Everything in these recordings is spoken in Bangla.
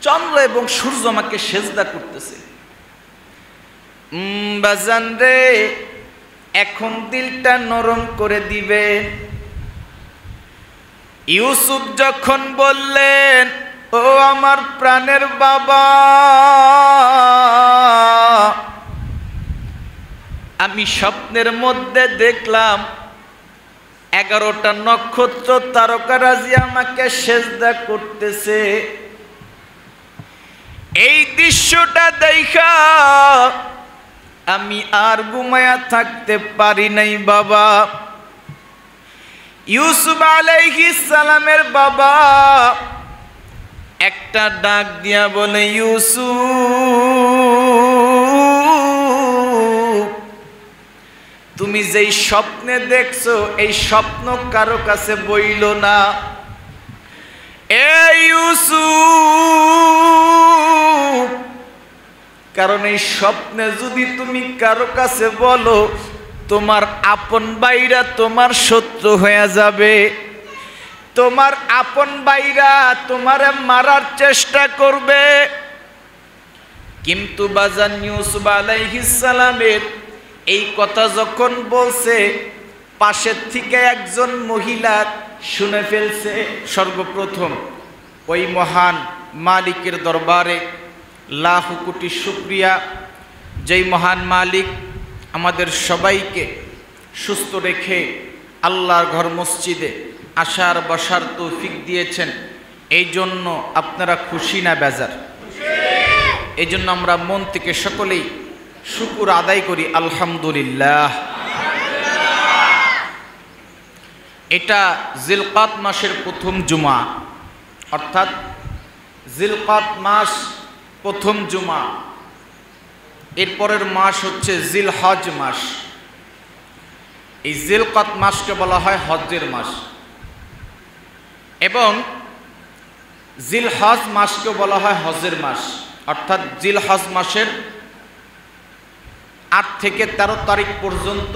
চন্দ্র এবং সূর্য আমাকে সেজদা করতেছে। বাজান রে, এখন দিলটা নরম করে দিবে। ইউসুফ যখন বললেন, ও আমার প্রাণের বাবা, আমি স্বপ্নের মধ্যে দেখলাম 11টা নক্ষত্র তারকারাজি আমাকে সেজদা করতেছে। এই দৃশ্যটা দেখা আমি আর ঘুমায়া থাকতে পারি নাই বাবা। ইউসুফ আলাইহিস সালামের বাবা একটা ডাক দিয়া বলে, ইউসুফ, তুমি যেই স্বপ্নে দেখছো এই স্বপ্ন কারো কাছে বইল না। এই ইউসুফ, কারণ এই স্বপ্নে যদি তুমি কারো কাছে বলো, তোমার আপন ভাইরা তোমার শত্রু হয়ে যাবে। তোমার আপন ভাইরা তোমারে মারার চেষ্টা করবে। কিন্তু বাজান ইউসুফ আলাইহিস সালামের এই কথা যখন বলছে, পাশের থেকে একজন মহিলা শুনে ফেলছে। সর্বপ্রথম ওই মহান মালিকের দরবারে লাখ কোটি শুকরিয়া, যেই মহান মালিক আমাদের সবাইকে সুস্থ রেখে আল্লাহর ঘর মসজিদে আসার বসার তৌফিক দিয়েছেন। এই জন্য আপনারা খুশি না বেজার? এই জন্য আমরা মন থেকে সকলেই শুকর আদায় করি, আলহামদুলিল্লাহ। এটা জিলকাত মাসের প্রথম জুমা, অর্থাৎ জিলকাত মাস প্রথম জুমা। এরপরের মাস হচ্ছে জিলহজ মাস। এই জিলকাত মাসকে বলা হয় হজ্জের মাস, এবং জিলহজ মাসকে বলা হয় হজের মাস। অর্থাৎ জিলহজ মাসের 8 থেকে 13 তারিখ পর্যন্ত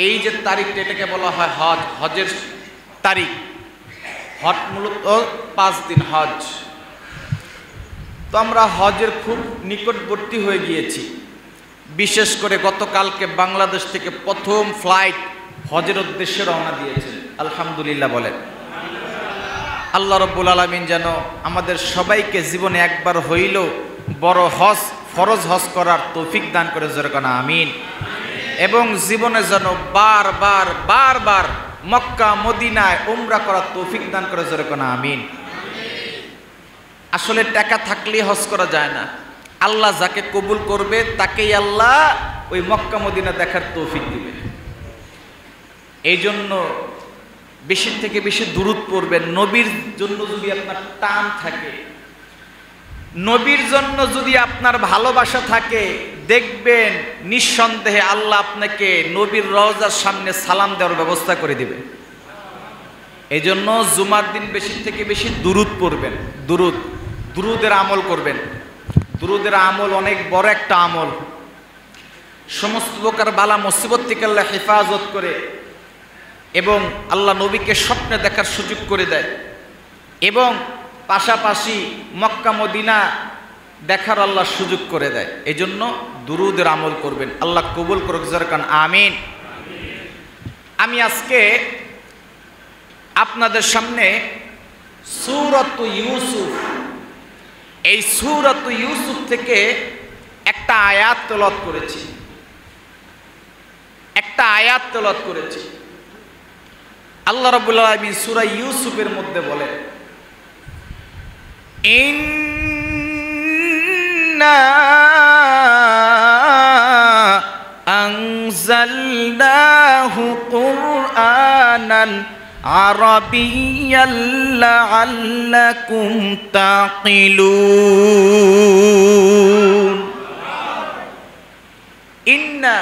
এই যে তারিখটা, এটাকে বলা হয় হজ, হজের তারিখ। হজ মূলত 5 দিন হজ। তো আমরা হজের খুব নিকটবর্তী হয়ে গিয়েছি। বিশেষ করে গতকালকে বাংলাদেশ থেকে প্রথম ফ্লাইট হজের উদ্দেশ্যে রওনা দিয়েছেন, আলহামদুলিল্লাহ বলেন। আল্লাহ রাব্বুল আলামিন যেন আমাদের সবাইকে জীবনে একবার হইলেও বড় হজ, ফরজ হজ করার তৌফিক দান করে, জোরে কোন আমিন। এবং জীবনে যেন বারবার বারবার মক্কা মদিনায় উমরা করার তৌফিক দান করে, জোরে কোন আমিন। আসলে টাকা থাকলেই হজ করা যায় না। আল্লাহ যাকে কবুল করবে তাকেই আল্লাহ ওই মক্কা মদিনা দেখার তৌফিক দিবে। এই জন্য বেশি থেকে বেশি দুরূদ পড়বেন। নবীর জন্য যদি আপনার টান থাকে, নবীর জন্য যদি আপনার ভালোবাসা থাকে, দেখবেন নিঃসন্দেহে আল্লাহ আপনাকে নবীর রওজার সামনে সালাম দেওয়ার ব্যবস্থা করে দিবে। এই জন্য জুমার দিন বেশি থেকে বেশি দুরূদ পড়বেন। দুরূদের আমল করবেন। দুরূদের আমল অনেক বড় একটা আমল। সমস্ত প্রকার বালা মুসিবত থেকে আল্লাহ হেফাজত করে, এবং আল্লাহ নবীকে স্বপ্নে দেখার সুযোগ করে দেয়, এবং পাশাপাশি মক্কা মদিনা দেখার আল্লাহ সুযোগ করে দেয়। এই জন্য দুরূদের আমল করবেন। আল্লাহ কবুল করুক, জোরে কান আমিন। আমি আজকে আপনাদের সামনে সূরাত ইউসুফ, এই সূরাত ইউসুফ থেকে একটা আয়াত তেলাওয়াত করেছি। আল্লাহ রাব্বুল আলামিন সূরা ইউসুফের মধ্যে বলেন, ইন্না আনজালনাহু কুরআনান আরাবিয়্যান লাআল্লাকুম তাকিলুন। ইন্না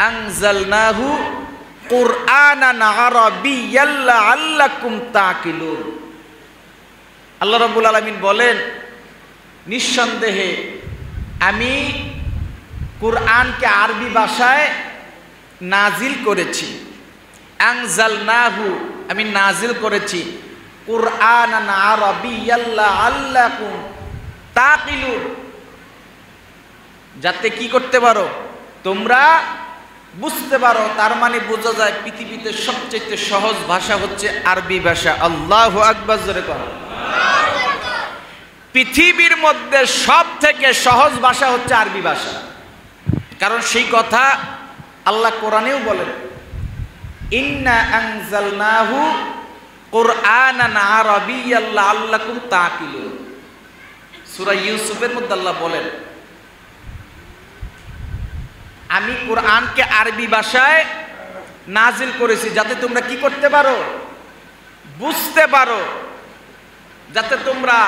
আনজালনাহু কুরআনান আরাবিয়্যান লাআল্লাকুম তাকিলুন। আল্লাহ রাব্বুল আলামিন বলেন, নিঃসন্দেহে আমি কুরআনকে আরবি ভাষায় নাজিল করেছি। আনজালনাহু, আমি নাজিল করেছি। কুরআনান আরাবিয়্যাল লাআল্লাকুম তাকিলুন, যাতে কি করতে পারো, তোমরা বুঝতে পারো। তার মানে বোঝা যায় পৃথিবীতে সবচেয়ে সহজ ভাষা হচ্ছে আরবি ভাষা। আল্লাহু আকবার, জোরে করো। পৃথিবীর মধ্যে সব থেকে সহজ ভাষা হচ্ছে আরবি ভাষা, কারণ সেই কথা আল্লাহ কোরআনেও বলেন, ইন্না আনজালনাহু কুরআনান আরাবিয়্যাল লাআল্লাকুম তাকিলুন। সূরা ইউসুফের মধ্যে আল্লাহ বলেন, আমি কোরআনকে আরবি ভাষায় নাজিল করেছি যাতে তোমরা কি করতে পারো, বুঝতে পারো, যাতে তোমরা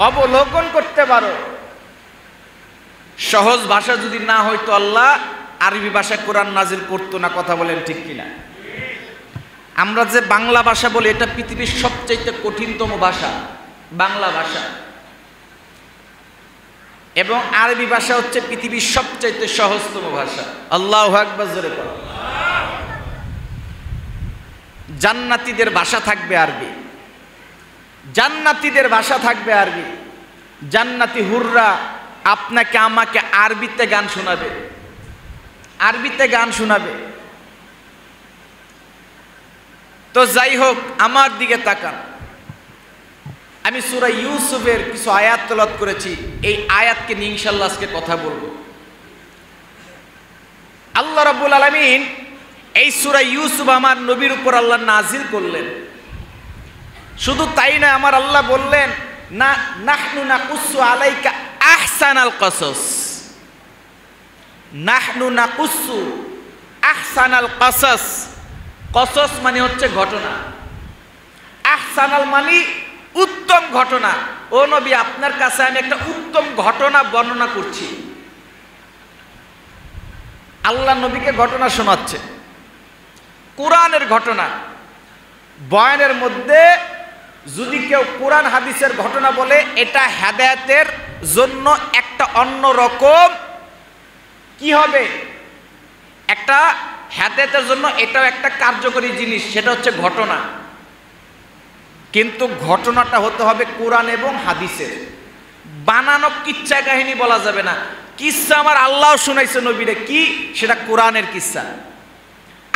অবলোকন করতে পারো। সহজ ভাষা যদি না হয়তো আল্লাহ আরবি ভাষায় কোরআন নাজিল করতো না। কথা বলেন ঠিক কিনা? আমরা যে বাংলা ভাষা বলি, এটা পৃথিবীর সবচেয়ে কঠিনতম ভাষা বাংলা ভাষা, এবং আরবি ভাষা হচ্ছে পৃথিবীর সবচেয়ে সহজতম ভাষা। আল্লাহু আকবার, জোরে বলো। জান্নাতীদের ভাষা থাকবে আরবি, জান্নাতীদের ভাষা থাকবে আরবি। জান্নাতি হুররা আপনাকে আমাকে আরবিতে গান শোনাবে, আরবিতে গান শোনাবে। তো যাই হোক, আমার দিকে তাকান। আমি সূরা ইউসুফের কিছু আয়াত তেলাওয়াত করেছি, এই আয়াতকে নিয়ে ইনশাআল্লাহ আজকে কথা বলবো। আল্লাহ রাব্বুল আলামিন এই সূরা ইউসুফ আমার নবীর উপর আল্লাহ নাজিল করলেন। শুধু তাই না, আমার আল্লাহ বললেন, না নাহনু নাকুসু আলাইকা আহসানাল কসস। নাহনু নাকুসু আহসানাল কসস। কসস মানে হচ্ছে ঘটনা, আহসানাল মানে উত্তম ঘটনা। ও নবী, আপনার কাছে আমি একটা উত্তম ঘটনা বর্ণনা করছি। আল্লাহ নবীকে ঘটনা শোনাচ্ছে, কোরআনের ঘটনা। বয়ানের মধ্যে যদি কেউ কোরআন হাদিসের ঘটনা বলে, এটা হেদায়েতের জন্য একটা অন্য রকম কি হবে, একটা হেদায়েতের জন্য এটাও একটা কার্যকরী জিনিস, সেটা হচ্ছে ঘটনা। কিন্তু ঘটনাটা হতে হবে কোরআন এবং হাদিসের। বানানো কিচ্ছা কাহিনী বলা যাবে না। কিচ্ছা আমার আল্লাহ শুনাইছে নবীরে, কি সেটা কোরআনের কিচ্ছা।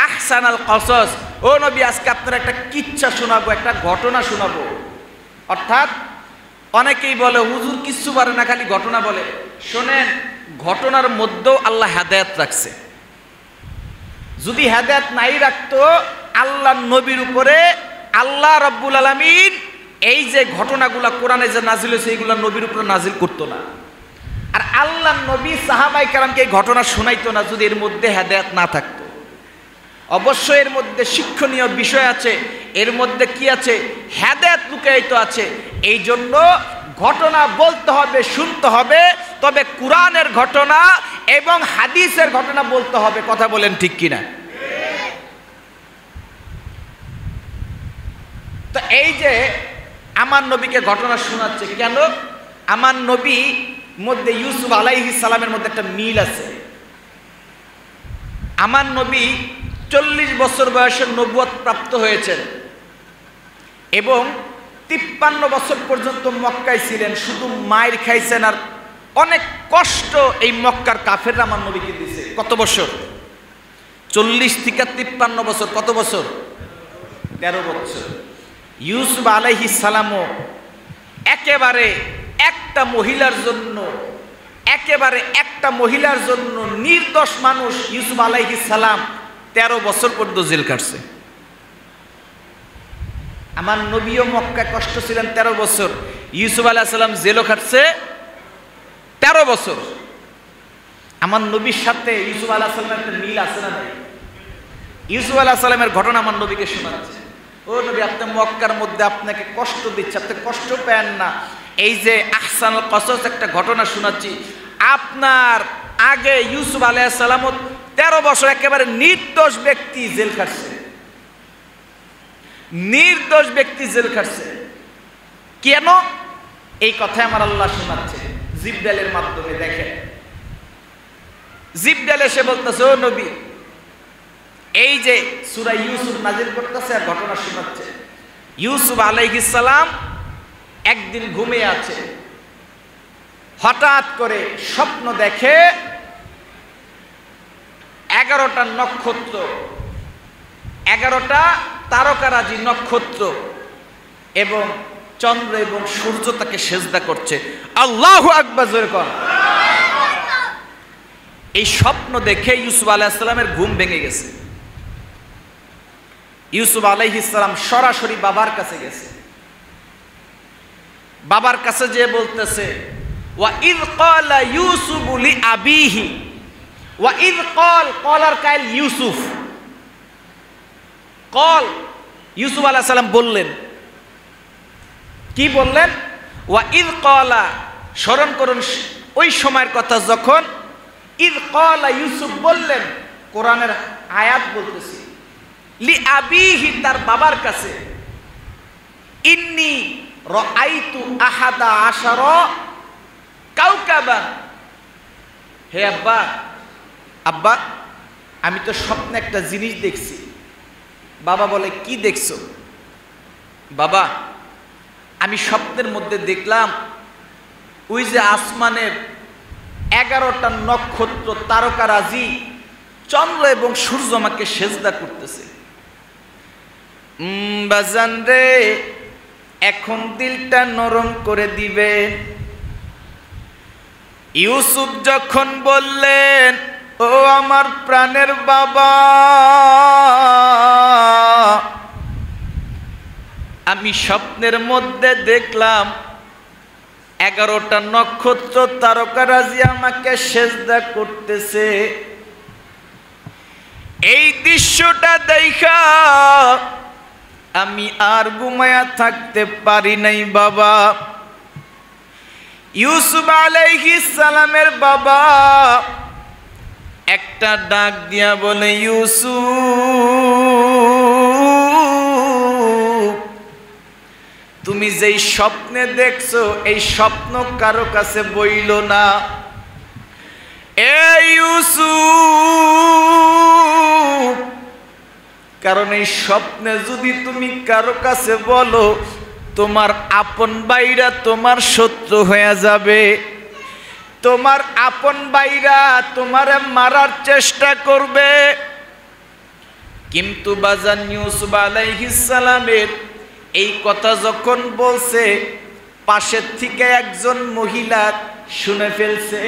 আহসানাল কসস, ও নবী আজকে আপনার একটা কিচ্ছা শোনাবো, একটা ঘটনা শোনাবো। অর্থাৎ অনেকেই বলে হুজুর কিচ্ছু পারে না, খালি ঘটনা বলে। শোনেন, ঘটনার মধ্যেও আল্লাহ হেদায়েত রাখছে। যদি হেদায়েত নাই রাখতো, আল্লাহ নবীর উপরে আল্লাহ রাব্বুল আলামিন এই যে ঘটনাগুলা কোরআনে যে নাজিল হয়েছে, এইগুলা নবীর উপরে নাজিল করতো না। আর আল্লাহ নবী সাহাবায়ে কেরামকে এই ঘটনা শোনাইতো না যদি এর মধ্যে হেদায়েত না থাকতো। অবশ্যই এর মধ্যে শিক্ষণীয় বিষয় আছে, এর মধ্যে কি আছে, হেদায়েত লুকায়িত আছে। এই জন্য ঘটনা বলতে হবে, শুনতে হবে, তবে কোরআনের ঘটনা এবং হাদিসের ঘটনা বলতে হবে। কথা বলেন ঠিক কিনা? তো এই যে আমার নবীকে ঘটনা শোনাচ্ছে কেন? আমার নবী মধ্যে ইউসুফ আলাইহিস সালামের মধ্যে একটা মিল আছে। আমার নবী 40 বছর বয়সে নবুয়ত প্রাপ্ত হয়েছেন এবং 53 বছর পর্যন্ত মক্কায় ছিলেন। শুধু মায়ের খাইছেন আর অনেক কষ্ট এই মক্কার কাফেররা আমার নবীকে দিয়েছে। কত বছর? 40 থেকে 53 বছর। কত বছর? 13 বছর। ইউসুফ আলাইহিস সালামও একেবারে একটা মহিলার জন্য নির্দোষ মানুষ ইউসুফ আলাইহিস সালাম 13 বছর পর্যন্ত জেল কাটছে। আমার নবীও মক্কায় কষ্ট ছিলেন 13 বছর, ইউসুফ আলাইহিস সালাম জেলও কাটছে 13 বছর। আমার নবীর সাথে ইউসুফ আলাইহিস সালামের একটা মিল আছে না নাই? ইউসুফ আলাইহিস সালামের ঘটনা আমার নবীকে শোনাচ্ছে, ও নবী আপনি মক্কার মধ্যে আপনাকে কষ্ট দিচ্ছে, আপনি কষ্ট পেন না। এই যে আহসানুল কসস একটা ঘটনা শোনাচ্ছি, আপনার আগে ইউসুফ আলাইহিস সালাম 13 বছর একেবারে নির্দোষ ব্যক্তি জেল খাটছে, নির্দোষ ব্যক্তি জেল খাটছে। কেন? এই কথা আমার আল্লাহ শোনাচ্ছে জিবরাইলের মাধ্যমে। দেখেন, জিবরাইল এসে বলতেছে, ও নবী এই যে সূরা ইউসুফ নাজিল করতেছে আর ঘটনা শোনাচ্ছে, ইউসুফ আলাইহিস সালাম একদিন ঘুমিয়ে আছে, হঠাৎ করে স্বপ্ন দেখে 11টা নক্ষত্র, 11টা তারকারাজি নক্ষত্র এবং চন্দ্র এবং সূর্য তাকে সেজদা করছে। আল্লাহু আকবার জোরে কোন। এই স্বপ্ন দেখে ইউসুফ আলাইহিস সালামের ঘুম ভেঙে গেছে। ইউসুফ আলাইহিস সালাম সরাসরি বাবার কাছে গেছে। বাবার কাছে যেয়ে বলতেছে, ওয়া ইয ক্বালা ইউসুফু লি আবিহি, ওয়া ইয ক্বালার কাইল ইউসুফ, কল ইউসুফ আলাইহিস সালাম বললেন, কি বললেন? ওয়া ইয ক্বালা, স্মরণ করুন ওই সময়ের কথা যখন ইয ক্বালা ইউসুফ বললেন, কোরআনের আয়াত বলতেছি, লি আবিহি, তার বাবার কাছে, ইন্নী রাআইতু আহাদা আশারা কাওকাবান, হে আব্বা, আব্বা আমি তো স্বপ্নে একটা জিনিস দেখছি। বাবা বলে, কি দেখছো? বাবা আমি স্বপ্নের মধ্যে দেখলাম ওই যে আসমানের 11টা নক্ষত্র তারকারাজি চন্দ্র এবং সূর্য আমাকে সেজদা করতেছে। বাজান রে, এখন দিলটা নরম করে দিবে। ইউসুফ যখন বললেন, ও আমার প্রাণের বাবা, আমি স্বপ্নের মধ্যে দেখলাম 11টা নক্ষত্র তারকারাজি আমাকে সেজদা করতেছে। এই দৃশ্যটা দেখা আমি আর ঘুমায়া থাকতে পারি নাই বাবা। ইউসুফ আলাইহিস সালামের বাবা একটা ডাক দিয়া বলে, ইউসুফ তুমি যেই স্বপ্নে দেখছো এই স্বপ্ন কারো কাছে বইল না। এই ইউসুফ, কারণ এই স্বপ্নে যদি তুমি কারো কাছে বলো, তোমার আপন ভাইরা তোমার শত্রু হয়ে যাবে, তোমার আপন ভাইরা তোমারে মারার চেষ্টা করবে। কিন্তু বাজান ইউসুফ আলাইহিস সালামের এই কথা যখন বলছে, পাশের থেকে একজন মহিলা শুনে ফেলছে।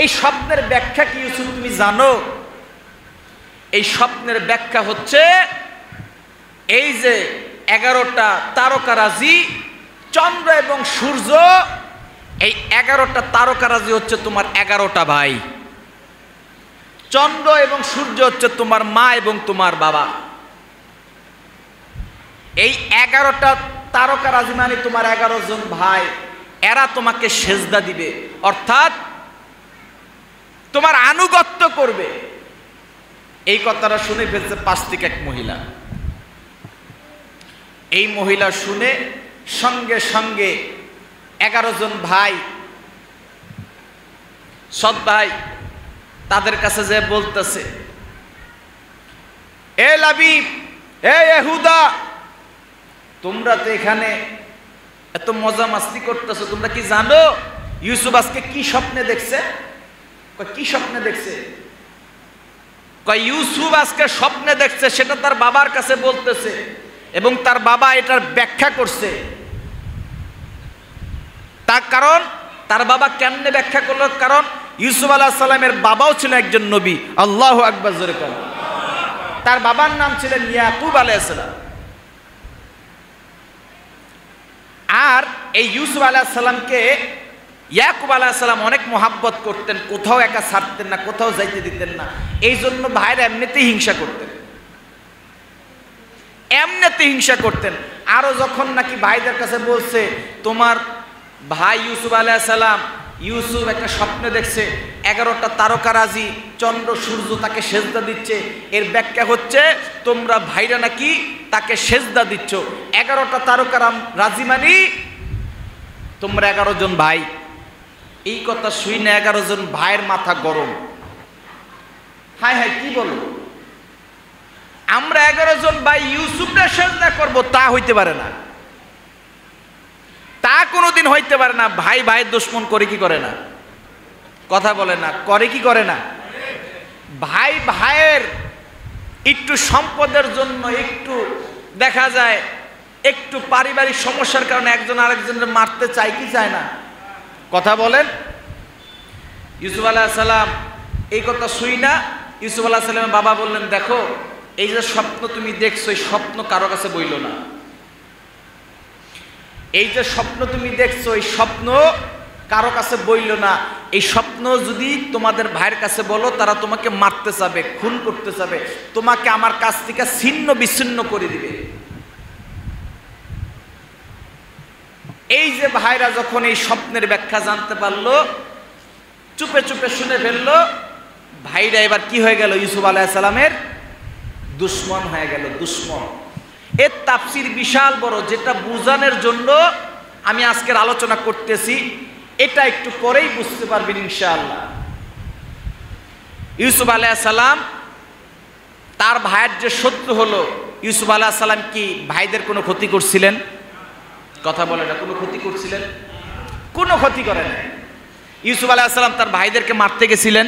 এই স্বপ্নের ব্যাখ্যা কি ইউসুফ তুমি জানো? এই স্বপ্নের ব্যাখ্যা হচ্ছে, এই যে 11টা তারকারাজি চন্দ্র এবং সূর্য, এই 11টা তারকারাজি হচ্ছে তোমার 11টা ভাই, চন্দ্র এবং সূর্য হচ্ছে তোমার মা এবং তোমার বাবা। এই 11টা তারকারাজি মানে তোমার 11 জন ভাই, এরা তোমাকে সেজদা দিবে, অর্থাৎ তোমার আনুগত্য করবে। এই কথাটা শুনে ফেলছে পাশ থেকে এক মহিলা। এই মহিলা শুনে সঙ্গে সঙ্গে 11 জন ভাই, সৎ ভাই, তাদের কাছে যে বলতেছে, এ লাবিব, এ ইহুদা, তোমরা তো এখানে এত মজা মাস্তি করতেছো, তোমরা কি জানো ইউসুফ আজকে কি স্বপ্নে দেখছে? কি স্বপ্নে দেখছে? ইউসুফ আজকে স্বপ্নে দেখছে, সেটা তার বাবার কাছে বলতেছে এবং তার বাবা এটার ব্যাখ্যা করছে। তার কারণ, তার বাবা কেমনে ব্যাখ্যা করলো? কারণ ইউসুফ আলাইহিস সালামের বাবাও ছিল একজন নবী। আল্লাহু আকবার জোরে বলেন। তার বাবার নাম ছিলেন ইয়াকুব আলাইহিস সালাম। আর এই ইউসুফ আলাইহিস সালামকে ইয়াকুব আলাইহিস সালাম অনেক মহাব্বত করতেন, কোথাও একা ছাড়তেন না, কোথাও যাইতে দিতেন না। এই জন্য ভাইরা এমনিতেই হিংসা করতেন, এমনিতে হিংসা করতেন। আরো যখন নাকি ভাইদের কাছে বলছে, তোমার ভাই ইউসুফ আলাইহিস সালাম, ইউসুফ একটা স্বপ্নে দেখছে 11টা তারকারাজি চন্দ্র সূর্য তাকে সেজদা দিচ্ছে, এর ব্যাখ্যা হচ্ছে তোমরা ভাইরা নাকি তাকে সেজদা দিচ্ছ। 11টা তারকারাজি মানে তোমরা 11 জন ভাই। এই কথা শুনে 11 জন ভাইয়ের মাথা গরম। হায় হায়, কি বলো? আমরা 11 জন ভাই ইউসুফকে সেজদা করব, তা হইতে পারে না, তা কোনোদিন হইতে পারে না। ভাই ভাইয়ের দুশ্মন করে কি করে না? কথা বলে না, করে কি করে না? ভাই ভাইয়ের একটু সম্পদের জন্য, একটু দেখা যায় একটু পারিবারিক সমস্যার কারণে একজন আরেকজনের মারতে চায় কি চায় না? কথা বলেন। ইউসুফ আলাইহিস সালাম এই কথা শুই না, ইউসুফ আলাইহিস সালামের বাবা বললেন, দেখো এই যে স্বপ্ন তুমি দেখছো, এই স্বপ্ন কারো কাছে বইলো না। এই যে স্বপ্ন তুমি দেখছো, এই স্বপ্ন কারো কাছে বইলো না। এই স্বপ্ন যদি তোমাদের ভাইয়ের কাছে বলো, তারা তোমাকে মারতে চাবে, খুন করতে চাবে, তোমাকে আমার কাছ থেকে ছিন্ন বিচ্ছিন্ন করে দিবে। এই যে ভাইরা যখন এই স্বপ্নের ব্যাখ্যা জানতে পারলো, চুপে চুপে শুনে ফেললো, ভাইরা এবার কি হয়ে গেল? ইউসুফ আলাইহিস সালামের দুশ্মন হয়ে গেল, দুশ্মন। এর তাফসীর বিশাল বড়, যেটা বুঝানোর জন্য আমি আজকের আলোচনা করতেছি, এটা একটু পরেই বুঝতে পারবেন ইনশাআল্লাহ। ইউসুফ আলাইহিস সালাম তার ভাইয়ের যে শত্রু হলো, ইউসুফ আলাইহিস সালাম কি ভাইদের কোনো ক্ষতি করছিলেন? কথা বলে না, কোনো ক্ষতি করছিলেন? কোনো ক্ষতি করেন না। ইউসুফ আলাইহিস সালাম তার ভাইদেরকে মারতে গেছিলেন?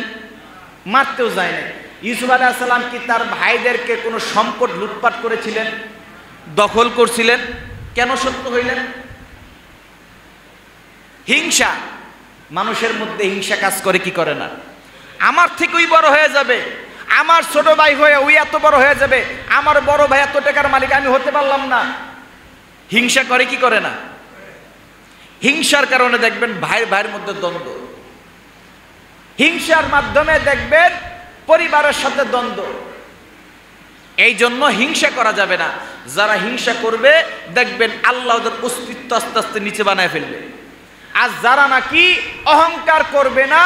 মারতেও যায় না। ইউসুফ আলাইহিস সালাম কি তার ভাইদেরকে কোনো সম্পদ লুটপাট করেছিলেন? দখল করছিলেন? কেন শত্রু হইলেন? হিংসা। মানুষের মধ্যে হিংসা কাজ করে কি করে না? আমার থেকে ওই বড় হয়ে যাবে, আমার ছোট ভাই হয়ে ওই এত বড় হয়ে যাবে, আমার বড় ভাই এত টাকার মালিক, আমি হতে পারলাম না। হিংসা করে কি করে না? হিংসার কারণে দেখবেন ভাইয়ের ভাইয়ের মধ্যে দ্বন্দ্ব, হিংসার মাধ্যমে দেখবেন পরিবারের সাথে দ্বন্দ্ব। এই জন্য হিংসা করা যাবে না। যারা হিংসা করবে দেখবেন আল্লাহ ওদের অস্তিত্ব আস্তে আস্তে নিচে বানায় ফেলবে। আর যারা নাকি অহংকার করবে না,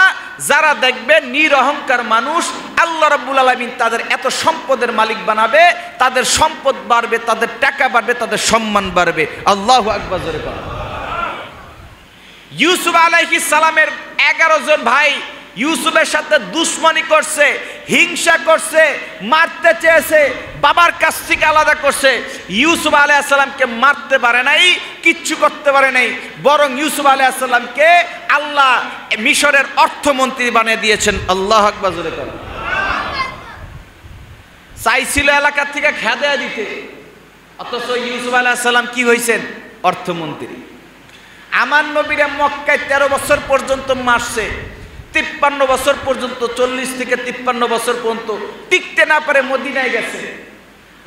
যারা দেখবে নিরহংকার মানুষ, আল্লাহ রাব্বুল আলামিন তাদের এত সম্পদের মালিক বানাবে, তাদের সম্পদ বাড়বে, তাদের টাকা বাড়বে, তাদের সম্মান বাড়বে। আল্লাহু আকবার জোরে বলেন। ইউসুফ আলাইহিস সালামের 11 জন ভাই ইউসুফের সাথে দুশ্মনী করছে, হিংসা করছে, মারতে চেয়েছে, বাবার কাছ থেকে আলাদা করছে। ইউসুফ আলাইহিস সালামকে মারতে পারে নাই, কিচ্ছু করতে পারে নাই, বরং ইউসুফ আলাইহিস সালামকে আল্লাহ মিশরের অর্থমন্ত্রী বানিয়ে দিয়েছেন। আল্লাহু আকবার জোরে বলেন। চাইছিল এলাকা থেকে খেদায়া দিতে, অথচ ইউসুফ আলাইহিস সালাম কি হয়েছেন? অর্থমন্ত্রী। আমার নবীরা মক্কায় 13 বছর পর্যন্ত মারছে, 53 বছর পর্যন্ত, 40 থেকে 53 বছর পর্যন্ত টিকতে না পারে মদিনায় গেছে।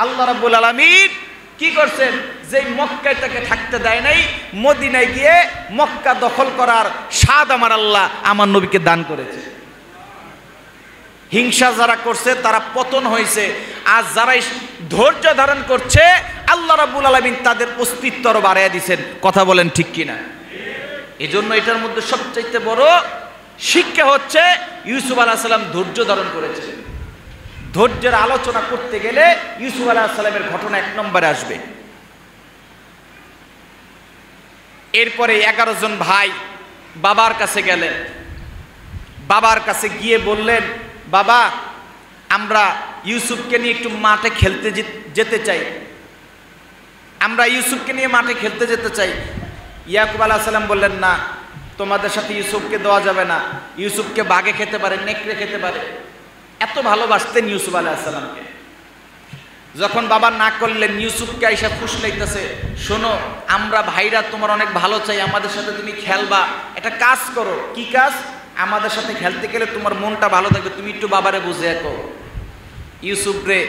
আল্লাহ রাব্বুল আলামিন কি করছেন? যে মক্কায় তাকে থাকতে দেয় নাই, মদিনায় গিয়ে মক্কা দখল করার স্বাদ আমার আল্লাহ আমার নবীকে দান করেছে। হিংসা যারা করছে তারা পতন হয়েছে, আর যারা ধৈর্য ধারণ করছে আল্লাহ রাব্বুল আলামিন তাদের অস্তিত্ব আরো বাড়াইয়া দিয়েছেন। কথা বলেন ঠিক কিনা? এই জন্য এটার মধ্যে সবচাইতে বড় শিক্ষা হচ্ছে ইউসুফ আলাইহিস সালাম ধৈর্য ধারণ করেছিলেন। ধৈর্যের আলোচনা করতে গেলে ইউসুফ আলাইহিস সালামের ঘটনা 1 নম্বরে আসবে। এরপরে 11 জন ভাই বাবার কাছে গেলেন। বাবার কাছে গিয়ে বললেন, বাবা আমরা ইউসুফকে নিয়ে একটু মাঠে খেলতে যেতে চাই, আমরা ইউসুফকে নিয়ে মাঠে খেলতে যেতে চাই। ইয়াকুব আলাইহিস সালাম বললেন, না, তোমাদের সাথে ইউসুফকে দেওয়া যাবে না, ইউসুফকে বাঘে খেতে পারে, নেকড়ে খেতে পারে। এত ভালোবাসতেন ইউসুফ আলাইহিস সালামকে। যখন বাবা না করলেন, ইউসুফকে আইসা ফুসলাইতেছে, শোনো আমরা ভাইরা তোমার অনেক ভালো চাই, আমাদের সাথে তুমি খেলবা, একটা কাজ করো। কি কাজ? আমাদের সাথে খেলতে গেলে তোমার মনটা ভালো থাকবে, তুমি একটু বাবারে বুঝে রাখো। ইউসুফ রে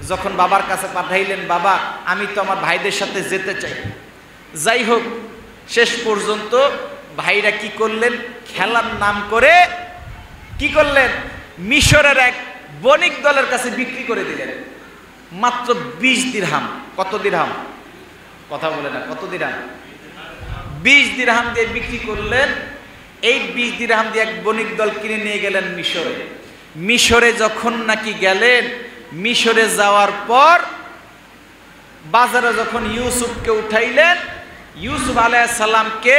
যখন বাবার কাছে পাঠাইলেন, বাবা আমি তো আমার ভাইদের সাথে যেতে চাই। যাই হোক, শেষ পর্যন্ত ভাইরা কি করলেন? খেলার নাম করে কি করলেন? মিশরের এক বণিক দলের কাছে বিক্রি করে দিলেন মাত্র 20 দিরহাম। কত দিরহাম? কথা বলে না, কত দিরহাম? 20 দিরহাম দিয়ে বিক্রি করলেন। এই 20 দিরহাম দিয়ে এক বণিক দল কিনে নিয়ে গেলেন মিশরে। মিশরে যখন নাকি গেলেন, মিশরে যাওয়ার পর বাজারে যখন ইউসুফকে উঠাইলেন, ইউসুফ আলাইহিস সালামকে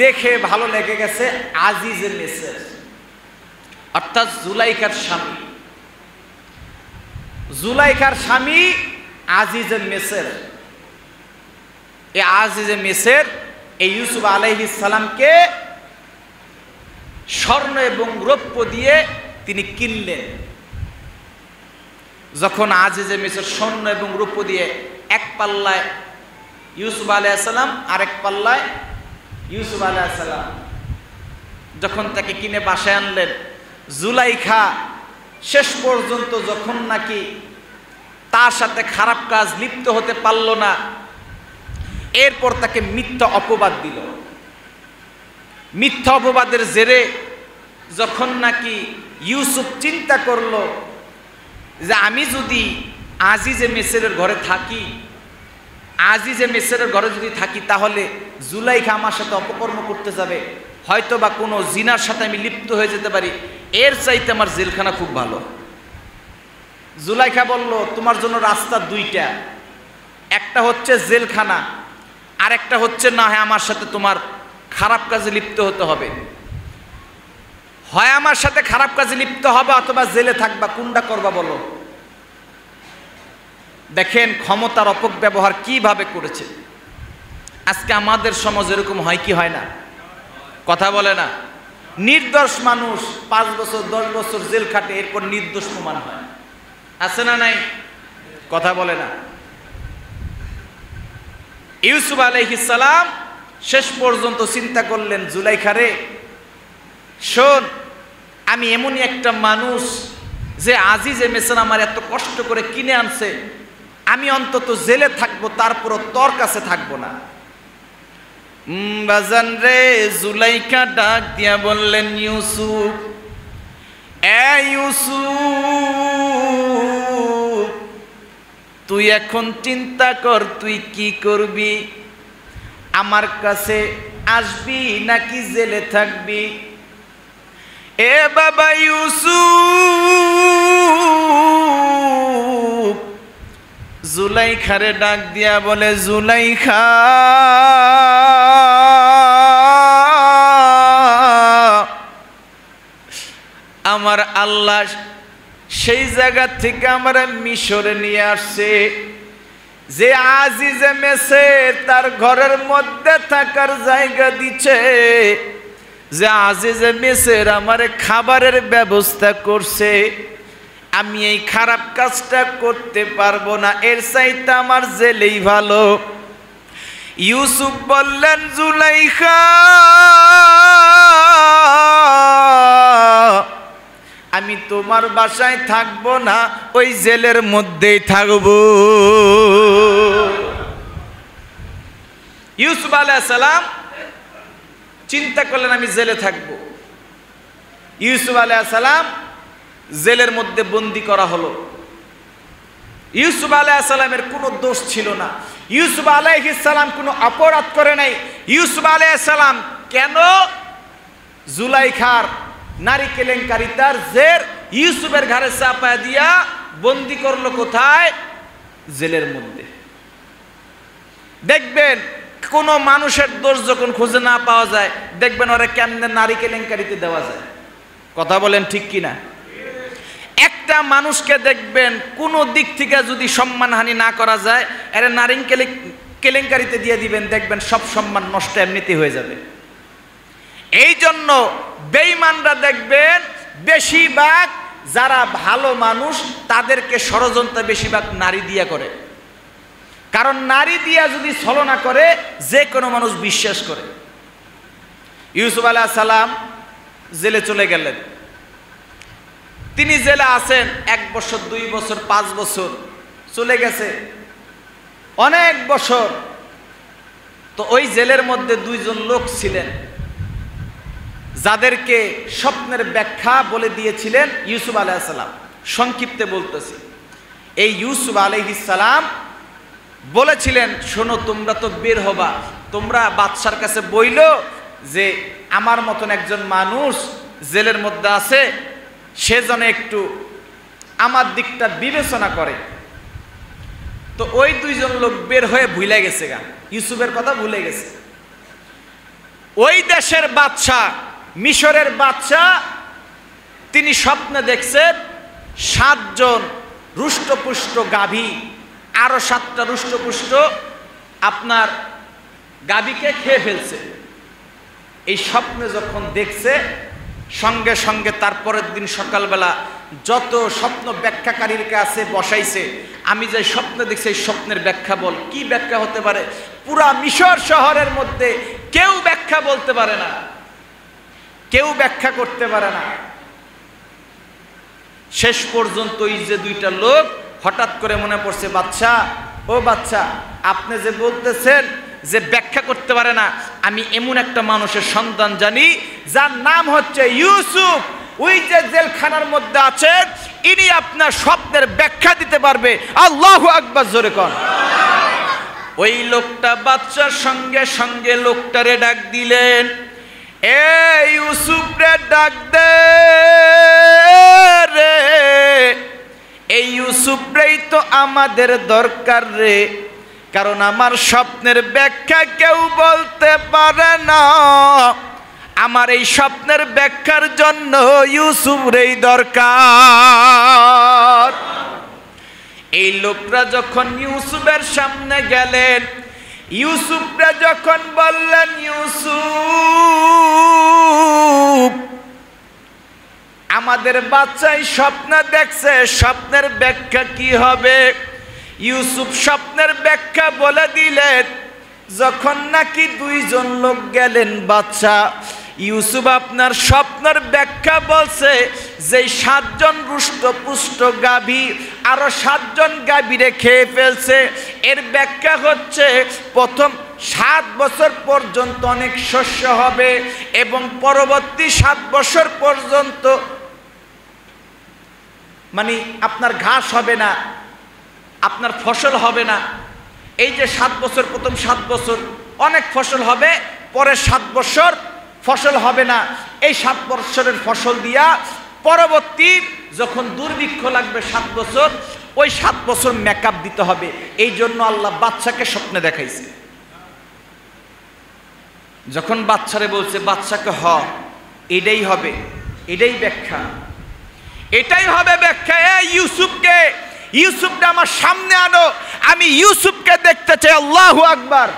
দেখে ভালো লেগে গেছে আজিজের মেসেজ, অর্থাৎ জুলাইখার স্বামী। জুলাইখার স্বামী আজিজে মিসর, এই আজিজে মিসর এই ইউসুফ আলাইহিস সালামকে স্বর্ণ এবং রৌপ্য দিয়ে তিনি কিনলেন। যখন আজিজে মিসর স্বর্ণ এবং রৌপ্য দিয়ে এক পাল্লায় ইউসুফ আলাইহিস সালাম, আরেক পাল্লায় ইউসুফ আলাইহিস সালাম, যখন তাকে কিনে বাসায় আনলেন, জুলাইখা শেষ পর্যন্ত যখন নাকি তার সাথে খারাপ কাজ লিপ্ত হতে পারল না, এরপর তাকে মিথ্যা অপবাদ দিল। মিথ্যা অপবাদের জেরে যখন নাকি ইউসুফ চিন্তা করল যে আমি যদি আজিজে মিসরের ঘরে থাকি, আজিজে মিসরের ঘরে যদি থাকি তাহলে জুলাইখা আমার সাথে অপকর্ম করতে যাবে, হয়তো বা কোনো জিনার সাথে আমি লিপ্ত হয়ে যেতে পারি, এর চাইতে আমার জেলখানা খুব ভালো। জুলাইখা বলল তোমার জন্য রাস্তা দুইটা, একটা হচ্ছে জেলখানা, আর একটা হচ্ছে না হয় আমার সাথে তোমার খারাপ কাজে লিপ্ত হতে হবে। হয় আমার সাথে খারাপ কাজে লিপ্ত হবে অথবা জেলে থাকবা, কোনটা করবা বলো। দেখেন ক্ষমতার অপব্যবহার কিভাবে করেছে। আজকে আমাদের সমাজ এরকম হয় কি হয় না? কথা বলে না। নির্দোষ মানুষ 5 বছর 10 বছর জেল খাটে, এরপর নির্দোষ প্রমাণ হয়, আছে না নাই? কথা বলে না। ইউসুফ আলাইহিস সালাম শেষ পর্যন্ত চিন্তা করলেন, জুলাইখারে শোন, আমি এমনই একটা মানুষ যে আজিজে মিসর আমার এত কষ্ট করে কিনে আনছে, আমি অন্তত জেলে থাকবো, তারপরও তোর কাছে থাকবো না। বাজান রে, জুলাইখা ডাক দিয়া বললেন, ইউসুফ, ইউসুফ, তুই এখন চিন্তা কর তুই কি করবি, আমার কাছে আসবি নাকি জেলে থাকবি। এ বাবা ইউসুফ জুলাইখারে ডাক দিয়া বলে, জুলাইখা, আমার আল্লাহ সেই জায়গা থেকে আমার মিশরে নিয়ে আসছে, যে আজিজে মিসর তার ঘরের মধ্যে থাকার জায়গা দিচ্ছে, যে আজিজে মিসর আমার খাবারের ব্যবস্থা করছে, আমি এই খারাপ কাজটা করতে পারবো না, এর চাইতে আমার জেলেই ভালো। ইউসুফ বললেন, জুলাইখা, আমি তোমার বাসায় থাকবো না, ওই জেলের মধ্যেই থাকবো। ইউসুফ আলাইহিস সালাম চিন্তা করলেন আমি জেলে থাকবো। ইউসুফ আলাইহিস সালাম জেলের মধ্যে বন্দী করা হলো। ইউসুফ আলাইহিস সালামের কোনো দোষ ছিল না, ইউসুফ আলাইহিস সালাম কোনো অপরাধ করে নাই। ইউসুফ আলাইহিস সালাম কেন জুলাইখার নারী কেলেঙ্কারিতার জের ইউসুফের ঘাড়ে চাপায়া দিয়া বন্দী করলো? কোথায়? জেলের মধ্যে। দেখবেন কোন মানুষের দোষ যখন খুঁজে না পাওয়া যায়, দেখবেন ওরা কেমনে নারী কেলেঙ্কারিতে দেওয়া যায়। কথা বলেন ঠিক কিনা? একটা মানুষকে দেখবেন কোন দিক থেকে যদি সম্মানহানি না করা যায়, এরা নারী কেলেঙ্কারিতে দিয়ে দিবেন, দেখবেন সব সম্মান নষ্ট এমনিতে হয়ে যাবে। এই জন্য বেঈমানরা দেখবেন বেশিরভাগ যারা ভালো মানুষ তাদেরকে ষড়যন্ত্র বেশিরভাগ নারী দিয়া করে, কারণ নারী দিয়া যদি ছলনা করে যে কোনো মানুষ বিশ্বাস করে। ইউসুফ আলাইহিস সালাম জেলে চলে গেলেন। তিনি জেলে আছেন 1 বছর 2 বছর 5 বছর চলে গেছে, অনেক বছর। তো ওই জেলের মধ্যে 2 জন লোক ছিলেন যাদেরকে স্বপ্নের ব্যাখ্যা বলে দিয়েছিলেন ইউসুফ আলাইহিস সালাম। সংক্ষিপ্তে বলতেছি, এই ইউসুফ আলাইহিস সালাম বলেছিলেন, শোনো তোমরা তো বের হবা, তোমরা বাদশার কাছে বইলো যে আমার মতন একজন মানুষ জেলের মধ্যে আছে, সে যেন একটু আমার দিকটা বিবেচনা করে। তো ওই 2 জন লোক বের হয়ে ভুলে গেছে, ইউসুফের কথা ভুলে গেছে। ওই দেশের বাদশা, মিশরের বাদশা, তিনি স্বপ্নে দেখছেন 7 জন রুষ্টপুষ্ট গাভী আরো 7টা রুষ্টপুষ্ট আপনার গাভীকে খেয়ে ফেলছে। এই স্বপ্নে যখন দেখছে সঙ্গে সঙ্গে তারপরের দিন সকালবেলা যত স্বপ্ন ব্যাখ্যাকারীর কাছে বসাইছে, আমি যে স্বপ্ন দেখছি এই স্বপ্নের ব্যাখ্যা বল, কি ব্যাখ্যা হতে পারে? পুরা মিশর শহরের মধ্যে কেউ ব্যাখ্যা বলতে পারে না, কেউ ব্যাখ্যা করতে পারে না। শেষ পর্যন্ত এই যে 2টা লোক হঠাৎ করে মনে পড়ছে, বাচ্চা, ও বাচ্চা, আপনি যে বলতেছেন যে ব্যাখ্যা করতে পারে না, আমি এমন একটা মানুষের সন্তান জানি যার নাম হচ্ছে ইউসুফ, ওই যে জেলখানার মধ্যে আছেন, ইনি আপনার স্বপ্নের ব্যাখ্যা দিতে পারবে। আল্লাহু আকবার, জোরে কোন। ওই লোকটা বাচ্চার সঙ্গে সঙ্গে লোকটারে ডাক দিলেন, এ ইউসুফ রে ডাক দে রে, এই ইউসুফ রেই তো আমাদের দরকার রে, কারণ আমার স্বপ্নের ব্যাখ্যা কেউ বলতে পারে না, আমার এই স্বপ্নের ব্যাখ্যার জন্য ইউসুফ রেই দরকার। এই লোকরা যখন ইউসুফের সামনে গেলেন, ইউসুফরা যখন বললেন, ইউসুফ, আমাদের বাচ্চাই স্বপ্ন দেখছে, স্বপ্নের ব্যাখ্যা কি হবে? ইউসুফ স্বপ্নের ব্যাখ্যা বলে দিলেন। যখন নাকি 2 জন লোক গেলেন, বাচ্চা ইউসুফ আপনার স্বপ্নের ব্যাখ্যা বলছে যে 7 জন রুষ্টপুষ্ট গাভী আরো 7 জন গাভীরে খেয়ে ফেলছে। এর ব্যাখ্যা হচ্ছে প্রথম 7 বছর পর্যন্ত অনেক শস্য হবে এবং পরবর্তী 7 বছর পর্যন্ত মানে আপনার ঘাস হবে না, আপনার ফসল হবে না। এই যে 7 বছর, প্রথম 7 বছর অনেক ফসল হবে, পরে 7 বছর ফসল হবে না। এই 7 বছরের ফসল দিয়া পরবর্তী যখন দুর্ভিক্ষ লাগবে 7 বছর, ওই 7 বছর মেকআপ দিতে হবে। এই জন্য আল্লাহ বাচ্চাকে স্বপ্নে দেখাইছে। যখন বাচ্চারে বলছে, বাচ্চাকে এটাই হবে, এটাই ব্যাখ্যা, এটাই হবে ব্যাখ্যা। ইউসুফকে, ইউসুফটা আমার সামনে আনো, আমি ইউসুফকে দেখতে চাই। আল্লাহু আকবার।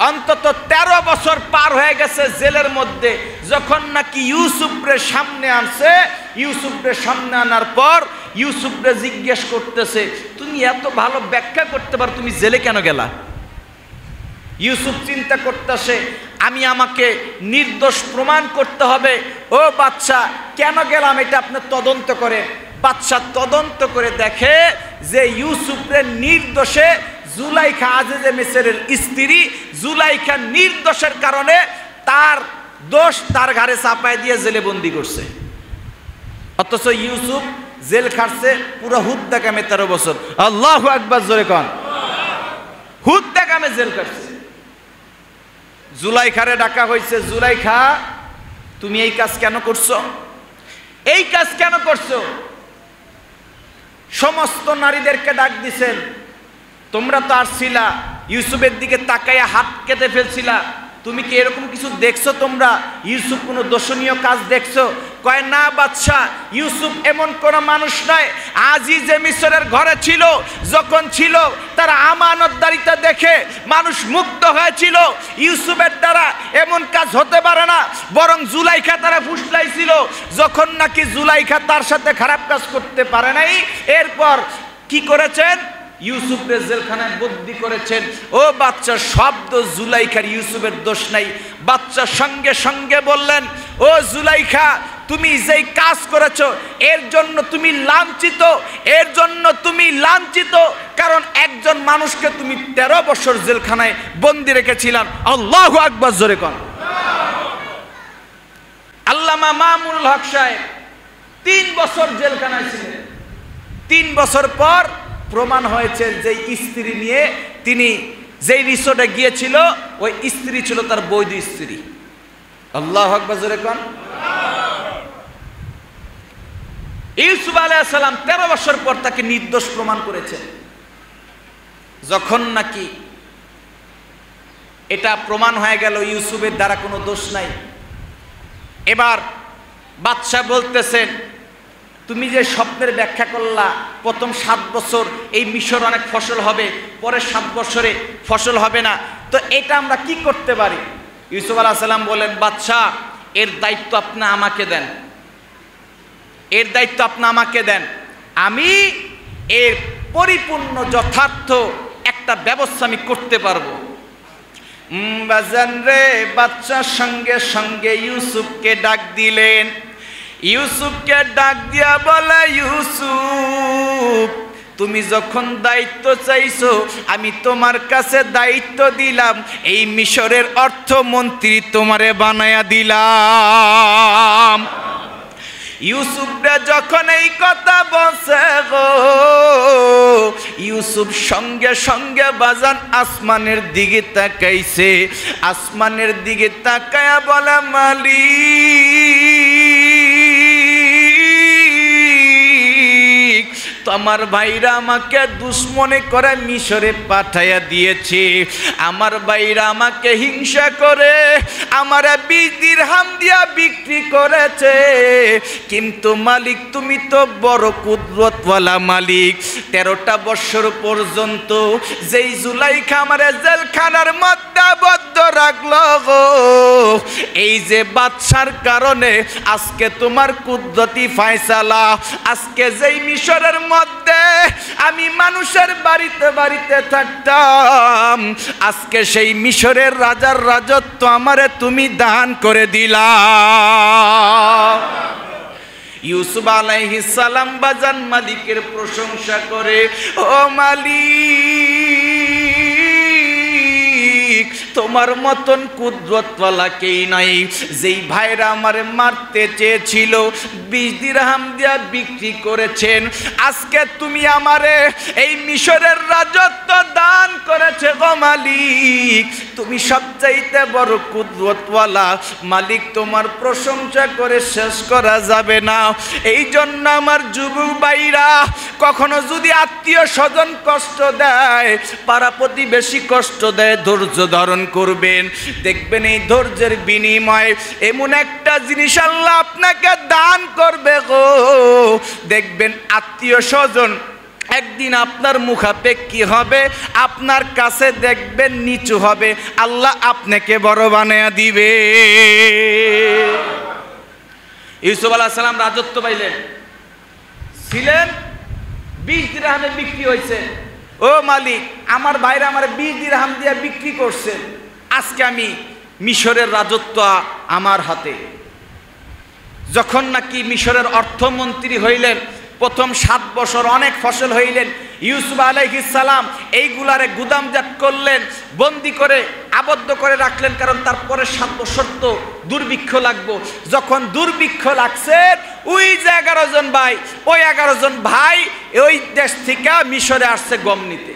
অন্তত 13 বছর পার হয়ে গেছে জেলের মধ্যে। যখন নাকি ইউসুফরে সামনে আনছে, ইউসুফরে সামনে আনার পর ইউসুফরে জিজ্ঞেস করতেছে, তুমি এত ভালো ব্যাখ্যা করতে পারো, তুমি জেলে কেন গেলা? ইউসুফ চিন্তা করতেছে, আমাকে নির্দোষ প্রমাণ করতে হবে। ও বাচ্চা, কেন গেলাম এটা আপনি তদন্ত করে। বাচ্চা তদন্ত করে দেখে যে ইউসুফের নির্দোষে জুলাইখা, আজিজে মিসরের স্ত্রী জুলাইখা নির্দোষের কারণে তার দোষ তার ঘাড়ে চাপায় দিয়ে জেলে বন্দি করছে। অথচ ইউসুফ জেল খাটছে পুরো হুদ্দা কামে 13 বছর। আল্লাহু আকবার, জোরে কোন। হুদ্দা কামে জেল কাটছে। জুলাইখারে ডাকা হয়েছে, জুলাইখা তুমি এই কাজ কেন করছো? এই কাজ কেন করছো? সমস্ত নারীদেরকে ডাক দিছেন, তোমরা তো আসছিলা, ইউসুফের দিকে তাকাইয়া হাত কেটে ফেলছিলা, তুমি কি এরকম কিছু দেখছো? তোমরা ইউসুফ কোনো দর্শনীয় কাজ দেখছো? কয় না বাদশা, ইউসুফ এমন কোন মানুষ নয়। আজিজে মিসরের ঘরে ছিল, যখন ছিল তার আমানতদারিতা দেখে মানুষ মুগ্ধ হয়েছিল। ইউসুফের দ্বারা এমন কাজ হতে পারে না, বরং জুলাইখা তারা ফুসলাইছিল। যখন নাকি জুলাইখা তার সাথে খারাপ কাজ করতে পারে নাই, এরপর কি করেছেন? ইউসুফের জেলখানায় বন্দি করেছেন। ও বাচ্চা, শব্দ জুলাইখার ইউসুফের দোষ নাই। বাচ্চা সঙ্গে সঙ্গে বললেন, ও জুলাইখা, তুমি যেই কাজ করেছো এর জন্য তুমি লাঞ্ছিত, এর জন্য তুমি লাঞ্ছিত, কারণ একজন মানুষকে তুমি 13 বছর জেলখানায় বন্দি রেখেছিলেন। আল্লাহু আকবার, জোরে কোন। আল্লামা মামুনুল হক সাহেব 3 বছর জেলখানায় ছিলেন। 3 বছর পর প্রমাণ হয়েছে যে স্ত্রী নিয়ে তিনি যেই রিসোর্টে গিয়েছিল, ওই স্ত্রী ছিল তার বৈধ স্ত্রী। আল্লাহু আকবার, জোরে কোন। ইউসুফ আলাইহিস সালাম 13 বছর পর তাকে নির্দোষ প্রমাণ করেছেন। যখন নাকি এটা প্রমাণ হয়ে গেল ইউসুফের দ্বারা কোনো দোষ নাই, এবার বাদশা বলতেছেন, তুমি যে স্বপ্নের ব্যাখ্যা করলা প্রথম 7 বছর এই মিশর অনেক ফসল হবে, পরের 7 বছরে ফসল হবে না, তো এটা আমরা কি করতে পারি? ইউসুফ আলাইহিস সালাম বলেন, বাদশাহ এর দায়িত্ব আপনি আমাকে দেন, এর দায়িত্ব আপনি আমাকে দেন, আমি এর পরিপূর্ণ যথার্থ একটা ব্যবস্থা আমি করতে পারবো। বাজান রে, বাদশার সঙ্গে সঙ্গে ইউসুফকে ডাক দিলেন। ইউসুফকে ডাক দিয়া বলে, ইউসুফ তুমি যখন দায়িত্ব চাইছো, আমি তোমার কাছে দায়িত্ব দিলাম, এই মিশরের অর্থমন্ত্রী তোমারে বানায়া দিলাম। ইউসুফরা যখন এই কথা বলছে গো, ইউসুফ সঙ্গে সঙ্গে বাজান আসমানের দিকে তাকাইছে। আসমানের দিকে তাকায়া বলে, মালিক আমার ভাইরা আমাকে দুশ্মনে করে মিশরে পাঠাইয়া দিয়েছে, আমার ভাইরা আমাকে হিংসা করে আমার 20 দিরহাম দিয়া বিক্রি করেছে, কিন্তু মালিক তুমি তো বড় কুদরতওয়ালা মালিক। 13টা বছর পর্যন্ত যেই জুলাইখা আমারে জেলখানার মধ্যে আবদ্ধ রাখলো গো, এই যে বাদশার কারণে আজকে তোমার কুদরতি ফয়সালা, আজকে যেই মিশরের মধ্যে আমি মানুষের বাড়িতে বাড়িতে থাকতাম, আজকে সেই মিশরের রাজার রাজত্ব আমারে তুমি দান করে দিলা। ইউসুফ আলাইহিস সালাম বাজান মালিকের প্রশংসা করে, ও মালিক তোমার মতন কুদরতওয়ালা কেই নাই। যেই ভাইরা আমারে মারতে চেয়েছিল 20 দিরহাম দিয়া বিক্রি করেছেন, আজকে তুমি আমারে এই মিশরের রাজত্ব দান করেছে গো মালিক, তুমি সবচাইতে বড় কুদরতওয়ালা মালিক, তোমার প্রশংসা করে শেষ করা যাবে না। এই জন্য আমার যুবক ভাইরা, কখনো যদি আত্মীয় স্বজন কষ্ট দেয়, পাড়া প্রতিবেশী কষ্ট দেয়, ধৈর্য ধারণ করবেন, দেখবেন এই ধৈর্যের বিনিময়ে এমন একটা জিনিস আল্লাহ আপনাকে দান করবে গো, দেখবেন আত্মীয় স্বজন একদিন আপনার মুখাপেক্ষী হবে, আপনার কাছে দেখবেন নিচু হবে, আল্লাহ আপনাকে বড় বানায়া দিবে। ইউসুফ আলাইহিস সালাম রাজত্ব পাইলেন, ছিলেন 20 দিরহামে বিক্রি হয়েছে। ও মালিক আমার ভাইরা আমার 20 দিরহাম দিয়ে বিক্রি করছে, আজকে আমি মিশরের রাজত্ব আমার হাতে। যখন নাকি মিশরের অর্থমন্ত্রী হইলেন, প্রথম 7 বছর অনেক ফসল হইলেন, ইউসুফ আলাইহিস সালাম এইগুলারে গুদামজাত করলেন, বন্দি করে আবদ্ধ করে রাখলেন, কারণ তারপরে 7 বছর তো দুর্ভিক্ষ লাগবো। যখন দুর্ভিক্ষ লাগছে, ওই যে 11 জন ভাই, ওই 11 জন ভাই ওই দেশ থেকে মিশরে আসছে গম নিতে।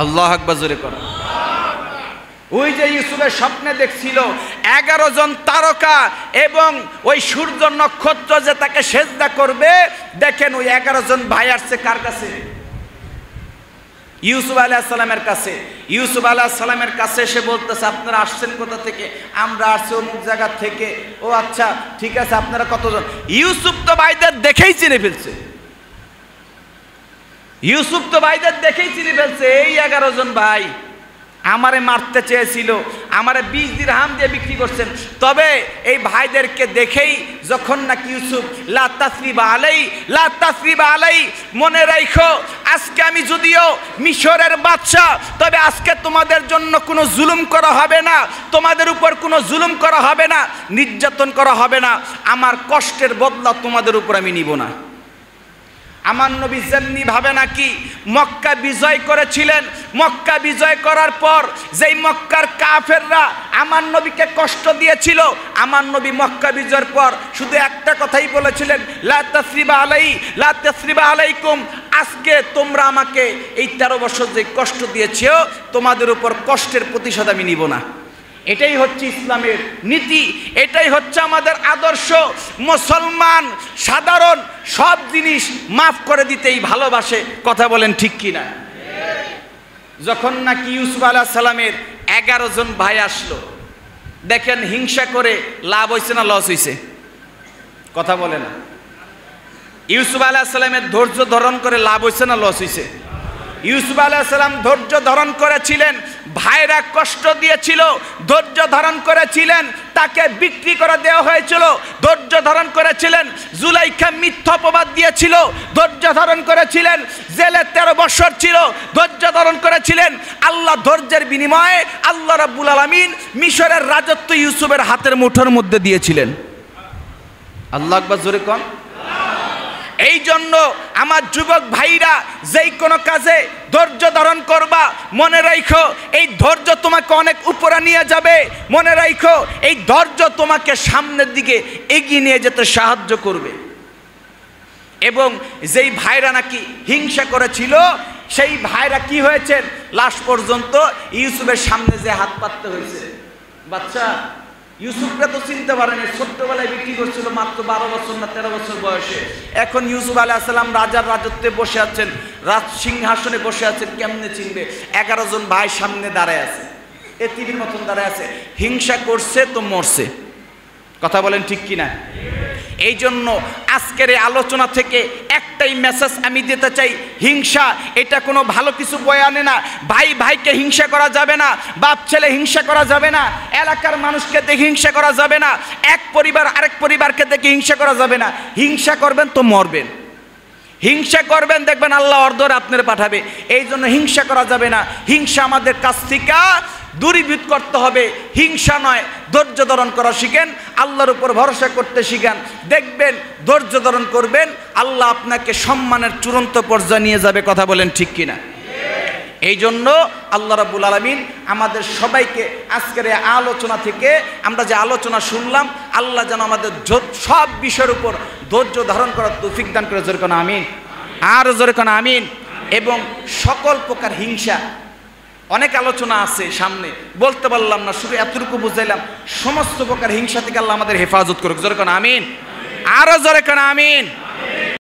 আল্লাহু আকবার, জোরে করো। ওই যে ইউসুফের স্বপ্নে দেখছিল 11 জন তারকা এবং ওই সূর্য নক্ষত্র যে তাকে সেজদা করবে, দেখেন ওই 11 জন ভাই আসছে কার কাছে? ইউসুফ আলাইহিস সালামের কাছে। ইউসুফ আলাইহিস সালামের কাছে এসে বলতেছে, আপনারা আসছেন কোথা থেকে? আমরা আসছি অমুক জায়গা থেকে। ও আচ্ছা ঠিক আছে, আপনারা কতজন? ইউসুফ তো ভাইদের দেখেই চিনে ফেলছে, ইউসুফ তো ভাইদের দেখেই চিনে ফেলছে, এই 11 জন ভাই আমারে মারতে চেয়েছিল, আমারে 20 দিরহাম দিয়ে বিক্রি করছেন। তবে এই ভাইদেরকে দেখেই যখন নাকি ইউসুফ লা তাসরিবা আলাই, লা তাসরিবা আলাই, মনে রাখো আজকে আমি যদিও মিশরের বাদশা, তবে আজকে তোমাদের জন্য কোনো জুলুম করা হবে না, তোমাদের উপর কোনো জুলুম করা হবে না, নির্যাতন করা হবে না, আমার কষ্টের বদলা তোমাদের উপর আমি নিব না। আমার নবী যেমনি ভাবে নাকি মক্কা বিজয় করেছিলেন, মক্কা বিজয় করার পর যেই মক্কার কাফেররা আমার নবীকে কষ্ট দিয়েছিল, আমার নবী মক্কা বিজয়ের পর শুধু একটা কথাই বলেছিলেন, লা তাসরিবা আলাই, লা তাসরিবা আলাইকুম, আজকে তোমরা আমাকে এই 13 বছর যে কষ্ট দিয়েছো, তোমাদের উপর কষ্টের প্রতিশোধ আমি নিব না। এটাই হচ্ছে ইসলামের নীতি, এটাই হচ্ছে আমাদের আদর্শ। মুসলমান সাধারণ সব জিনিস মাফ করে দিতেই ভালোবাসে, কথা বলেন ঠিক কিনা? যখন নাকি ইউসুফ আলাইহিস সালামের 11 জন ভাই আসলো, দেখেন হিংসা করে লাভ হয়েছে না লস হয়েছে? কথা বলে না। ইউসুফ আলাইহিস সালামের ধৈর্য ধারণ করে লাভ হয়েছে না লস হয়েছে? ইউসুফ আলাইহিস সালাম ধৈর্য ধারণ করেছিলেন, ভাইরা কষ্ট দিয়েছিল, ধৈর্য ধারণ করেছিলেন, তাকে বিক্রি করে দেওয়া হয়েছিল, ধৈর্য ধারণ করেছিলেন, জুলাইখা মিথ্যা অপবাদ দিয়েছিল, ধৈর্য ধারণ করেছিলেন, জেলে 13 বছর ছিল, ধৈর্য ধারণ করেছিলেন। আল্লাহ ধৈর্যের বিনিময়ে আল্লাহ রাব্বুল আলামিন মিশরের রাজত্ব ইউসুফের হাতের মুঠোর মধ্যে দিয়েছিলেন। আল্লাহু আকবার, জোরে কোন। এই জন্য আমার যুবক ভাইরা যেই কোনো কাজে ধৈর্য ধারণ করবা, মনে রাখো এই ধৈর্য তোমাকে অনেক উপরে নিয়ে যাবে। মনে রাখো এই ধৈর্য তোমাকে সামনের দিকে এগিয়ে নিয়ে যেতে সাহায্য করবে। এবং যেই ভাইরা নাকি হিংসা করেছিল, সেই ভাইরা কি হয়েছেন, লাস্ট পর্যন্ত ইউসুফের সামনে যে হাত পাততে হয়েছে। বাচ্চা ইউসুফকে তো চিনতে পারেনি, ছোট্টবেলায় বিক্রি করছিল, মাত্র 12 বছর না 13 বছর বয়সে। এখন ইউসুফ আলাইহিস সালাম রাজার রাজত্বে বসে আছেন, রাজ সিংহাসনে বসে আছেন, কেমনে চিনবে? 11 জন ভাই সামনে দাঁড়ায় আছে, এতিমের মতন দাঁড়ায় আছে। হিংসা করছে তো মরছে। কথা বলেন ঠিক কিনা? এই জন্য আজকের এই আলোচনা থেকে একটাই মেসেজ আমি দিতে চাই, হিংসা এটা কোনো ভালো কিছু বয়ে আনে না। ভাই ভাইকে হিংসা করা যাবে না, বাপ ছেলে হিংসা করা যাবে না, এলাকার মানুষকে দেখে হিংসা করা যাবে না, এক পরিবার আরেক পরিবারকে দেখে হিংসা করা যাবে না। হিংসা করবেন তো মরবেন, হিংসা করবেন দেখবেন আল্লাহ অর্ধরে আপনার পাঠাবে। এই জন্য হিংসা করা যাবে না। হিংসা আমাদের কাছ থেকে দূরীভূত করতে হবে। হিংসা নয়, ধৈর্য ধারণ করা শিখেন, আল্লাহর উপর ভরসা করতে শিখেন। দেখবেন ধৈর্য ধারণ করবেন, আল্লাহ আপনাকে সম্মানের চূড়ান্ত পর্যায়ে নিয়ে যাবে। কথা বলেন ঠিক কিনা? এই জন্য আল্লাহ রাব্বুল আলামিন আমাদের সবাইকে আজকের এই আলোচনা থেকে আমরা যে আলোচনা শুনলাম, আল্লাহ যেন আমাদের সব বিষয়ের উপর ধৈর্য ধারণ করার তৌফিক দান করে। জোরে কোন আমিন, আর জোরে কোন আমিন। এবং সকল প্রকার হিংসা, অনেক আলোচনা আছে সামনে, বলতে পারলাম না, শুধু এতটুকু বুঝাইলাম। সমস্ত প্রকার হিংসা থেকে আল্লাহ আমাদের হেফাজত করুক। জোরে কোন আমিন, আরো জোরে কোন আমিন।